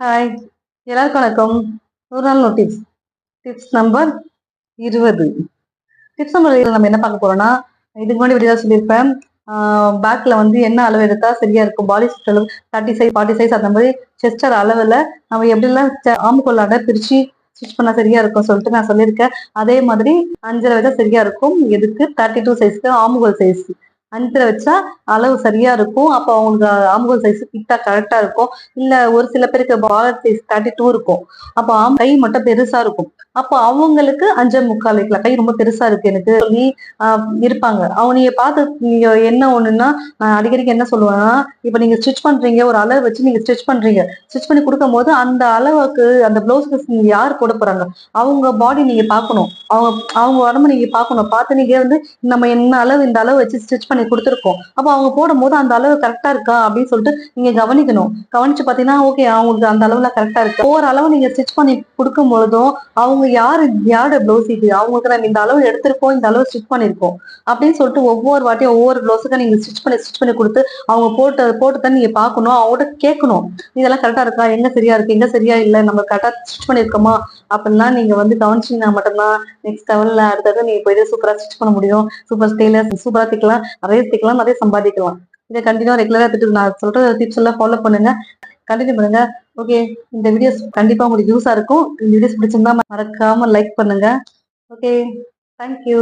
Hi, எல்லாருக்கும் வணக்கம். ஒரு நாள் notice tips number 20. Tips number 20 நம்ம என்ன பார்க்க போறோம்னா, இதுக்கு முன்னாடி வீடியோ சொல்லியிருப்பேன். பேக்ல வந்து என்ன அளவு எடுத்தா சரியா இருக்கும், பாடி சுற்றளவு 30 சைஸ் 40 சைஸ் அந்த மாதிரி செஸ்டர் அளவுல நம்ம எப்படிலாம் ஆம்புகொள்ளாட பிரிச்சு ஸ்டிச் பண்ணா சரியா இருக்கும் சொல்லிட்டு நான் சொல்லியிருக்கேன். அதே மாதிரி 5 வச்சா சரியா இருக்கும். எதுக்கு 32 சைஸ்க்கு ஆம்புகோல் சைஸ் 5 வச்சா அளவு சரியா இருக்கும். அப்போ அவங்களுக்கு ஆம்புகோல் சைஸ் ஃபிட்டா கரெக்டா இருக்கும். இல்ல ஒரு சில பேருக்கு பார்டர் சைஸ் 32 இருக்கும். அப்போ கை மட்டும் பெருசா இருக்கும். அப்போ அவங்களுக்கு 5.25 வைக்கலாம். கை ரொம்ப பெருசா இருக்கு எனக்கு சொல்லி இருப்பாங்க. அவங்க நீங்க பார்த்து நீங்க என்ன ஒண்ணுன்னா, நான் அடிக்கடிக்கு என்ன சொல்லுவேன்னா, இப்ப நீங்க ஸ்டிச் பண்றீங்க, ஒரு அளவு வச்சு நீங்க ஸ்டிச் பண்றீங்க. ஸ்டிச் பண்ணி குடுக்கும்போது அந்த அளவுக்கு அந்த ப்ளவுஸ்க்கு நீங்க யார் போட போறாங்க? அவங்க பாடி நீங்க பார்க்கணும். அவங்க அவங்க உடம்ப நீங்க பார்க்கணும். பார்த்து நீங்க வந்து நம்ம என்ன அளவு இந்த அளவு வச்சு ஸ்டிச் பண்ணி குடுத்துருக்கோம். அப்போ அவங்க போடும்போது அந்த அளவு கரெக்ட்டா இருக்கா அப்படின்னு சொல்லிட்டு நீங்க கவனிக்கணும். கவனிச்சு பார்த்தீங்கன்னா, ஓகே அவங்களுக்கு அந்த அளவுல கரெக்ட்டா இருக்கு. ஒவ்வொரு அளவு நீங்க ஸ்டிச் பண்ணி குடுக்கும் பொழுதும், அவங்க யாரோட ப்ளவுஸ் இது? அவங்களுக்கு நம்ம இந்த அளவு எடுத்திருக்கோம், இந்த அளவு ஸ்டிச் பண்ணியிருக்கோம். அப்படின்னு சொல்லிட்டு ஒவ்வொரு வாட்டியும் ஒவ்வொரு ப்ளவுஸுக்கும் நீங்க ஸ்டிச் பண்ணி குடுத்து, அவங்க போட்டத நீங்க பார்க்கணும். அவங்ககிட்ட கேட்கணும். இதெல்லாம் கரெக்ட்டா இருக்கா? எங்க சரியா இருக்கு? எங்க சரியா இல்ல? நம்ம கரெக்ட்டா ஸ்டிச் பண்ணியிருக்கோமா? அப்படிலாம் நீங்க வந்து கவனிச்சீங்கன்னா மட்டும்தான் நெக்ஸ்ட் லெவல்ல அடுத்தது நீங்க போயிட்டு சூப்பரா ஸ்டிச் பண்ண முடியும். சூப்பர் டெய்லர் சூப்பரா தைக்கலாம். நிறைய சம்பாதிக்கலாம். இதை கண்டினியூவா ரெகுலரா நான் சொல்ற டிப்ஸ் எல்லாம் ஃபாலோ பண்ணுங்க. கண்டினியூ பண்ணுங்க. ஓகே. இந்த வீடியோஸ் கண்டிப்பா உங்களுக்கு யூஸா இருக்கும். இந்த வீடியோஸ் பிடிச்சிருந்தா மறக்காம லைக் பண்ணுங்க. ஓகே. Thank you.